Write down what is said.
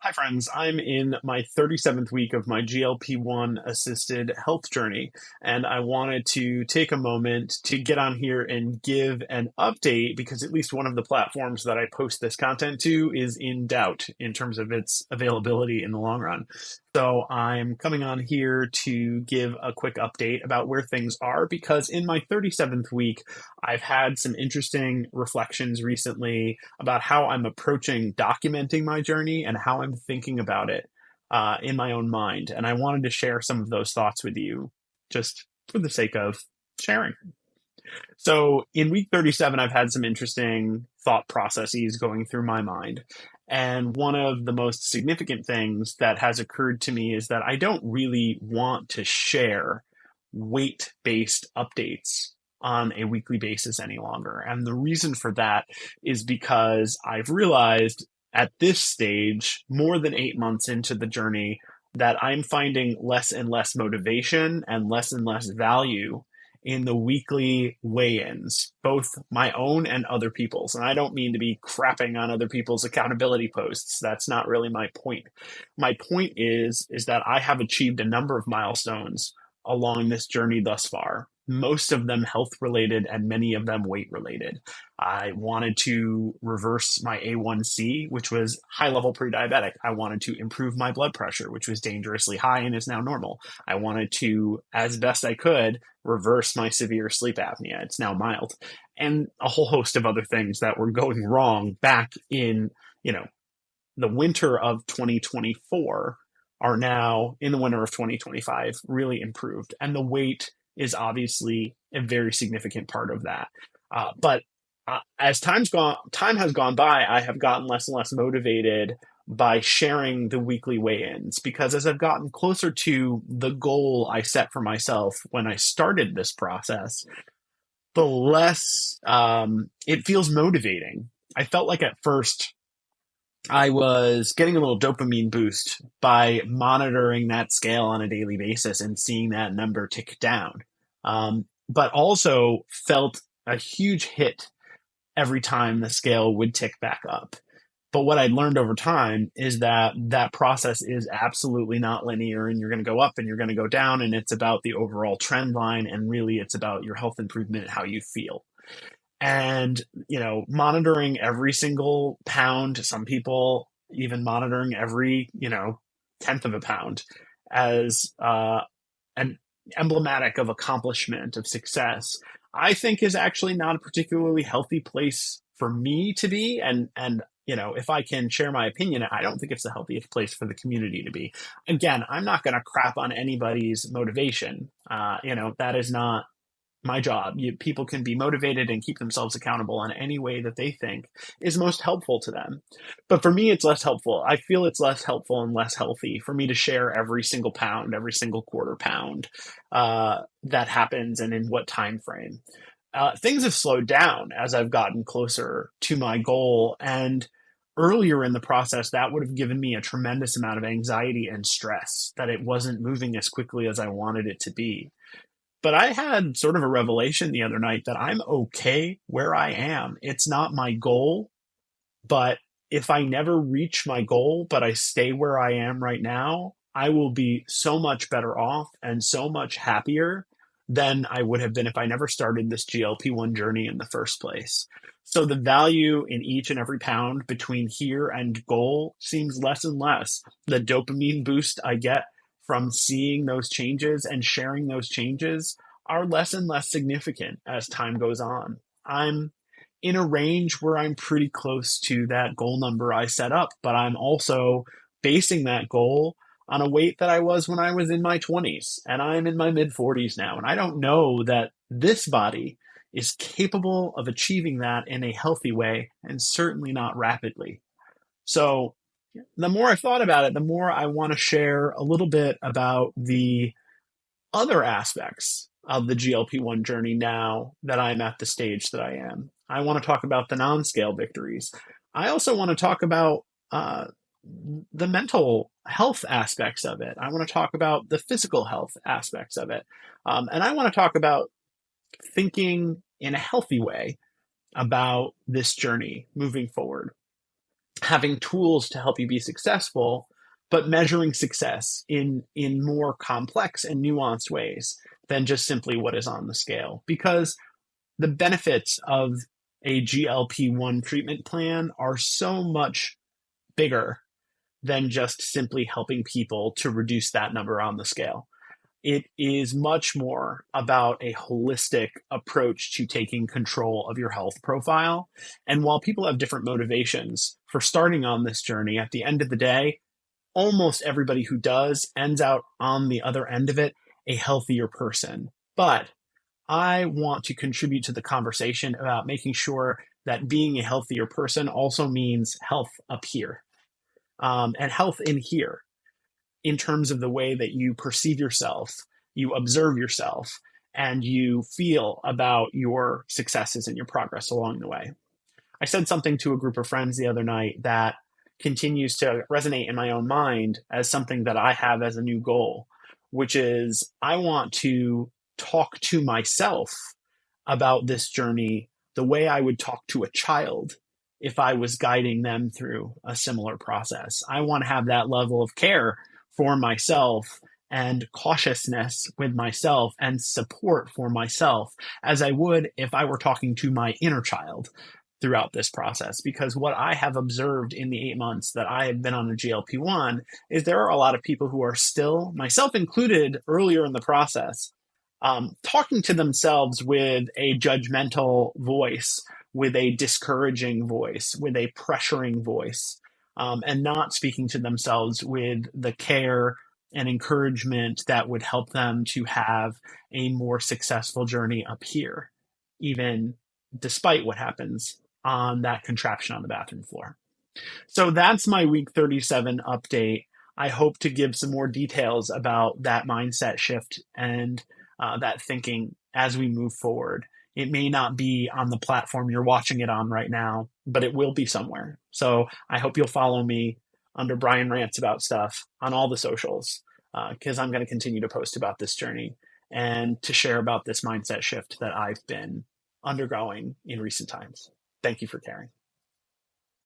Hi, friends. I'm in my 37th week of my GLP-1 assisted health journey, and I wanted to take a moment to get on here and give an update because at least one of the platforms that I post this content to is in doubt in terms of its availability in the long run. So I'm coming on here to give a quick update about where things are because in my 37th week, I've had some interesting reflections recently about how I'm approaching documenting my journey and how I'm thinking about it in my own mind. And I wanted to share some of those thoughts with you just for the sake of sharing. So in week 37, I've had some interesting thought processes going through my mind. And one of the most significant things that has occurred to me is that I don't really want to share weight based updates on a weekly basis any longer. And the reason for that is because I've realized at this stage, more than 8 months into the journey, that I'm finding less and less motivation and less value in the weekly weigh-ins, both my own and other people's. And I don't mean to be crapping on other people's accountability posts. That's not really my point. My point is that I have achieved a number of milestones along this journey thus far, most of them health related and many of them weight related. I wanted to reverse my A1C, which was high level pre-diabetic. I wanted to improve my blood pressure, which was dangerously high and is now normal. I wanted to, as best I could, reverse my severe sleep apnea. It's now mild. And a whole host of other things that were going wrong back in, you know, the winter of 2024 are now in the winter of 2025 really improved. And the weight is obviously a very significant part of that. But as time has gone by, I have gotten less and less motivated by sharing the weekly weigh-ins because as I've gotten closer to the goal I set for myself when I started this process, the less it feels motivating. I felt like at first I was getting a little dopamine boost by monitoring that scale on a daily basis and seeing that number tick down. But also felt a huge hit every time the scale would tick back up. But what I learned over time is that that process is absolutely not linear and you're going to go up and you're going to go down. And it's about the overall trend line. And really, it's about your health improvement and how you feel. And, monitoring every single pound, some people even monitoring every, tenth of a pound as an emblematic of accomplishment, of success, I think is actually not a particularly healthy place for me to be. And if I can share my opinion, I don't think it's the healthiest place for the community to be. Again, I'm not going to crap on anybody's motivation. That is not my job. People can be motivated and keep themselves accountable in any way that they think is most helpful to them. But for me, it's less helpful. I feel it's less helpful and less healthy for me to share every single pound, every single quarter pound that happens and in what time frame. Things have slowed down as I've gotten closer to my goal. And earlier in the process, that would have given me a tremendous amount of anxiety and stress that it wasn't moving as quickly as I wanted it to be. But I had sort of a revelation the other night that I'm okay where I am. It's not my goal, but if I never reach my goal, but I stay where I am right now, I will be so much better off and so much happier than I would have been if I never started this GLP-1 journey in the first place. So the value in each and every pound between here and goal seems less and less. The dopamine boost I get from seeing those changes and sharing those changes are less and less significant as time goes on. I'm in a range where I'm pretty close to that goal number I set up, but I'm also basing that goal on a weight that I was when I was in my 20s, and I'm in my mid 40s now. And I don't know that this body is capable of achieving that in a healthy way, and certainly not rapidly. So the more I've thought about it, the more I want to share a little bit about the other aspects of the GLP-1 journey now that I'm at the stage that I am. I want to talk about the non-scale victories. I also want to talk about the mental health aspects of it. I want to talk about the physical health aspects of it. And I want to talk about thinking in a healthy way about this journey moving forward. having tools to help you be successful, but measuring success in more complex and nuanced ways than just simply what is on the scale. Because the benefits of a GLP-1 treatment plan are so much bigger than just simply helping people to reduce that number on the scale. It is much more about a holistic approach to taking control of your health profile. And while people have different motivations for starting on this journey, at the end of the day, almost everybody who does ends out on the other end of it a healthier person. But I want to contribute to the conversation about making sure that being a healthier person also means health up here, and health in here in terms of the way that you perceive yourself, you observe yourself, and you feel about your successes and your progress along the way. I said something to a group of friends the other night that continues to resonate in my own mind as something that I have as a new goal, which is I want to talk to myself about this journey the way I would talk to a child if I was guiding them through a similar process. I want to have that level of care for myself and cautiousness with myself and support for myself as I would if I were talking to my inner child throughout this process. Because what I have observed in the 8 months that I have been on the GLP-1 is there are a lot of people who are still, myself included, earlier in the process, talking to themselves with a judgmental voice, with a discouraging voice, with a pressuring voice, and not speaking to themselves with the care and encouragement that would help them to have a more successful journey up here, even despite what happens on that contraption on the bathroom floor. So that's my week 37 update. I hope to give some more details about that mindset shift and that thinking as we move forward. It may not be on the platform you're watching it on right now, but it will be somewhere. So I hope you'll follow me under Brian Rants About Stuff on all the socials, because I'm going to continue to post about this journey and to share about this mindset shift that I've been undergoing in recent times. Thank you for caring.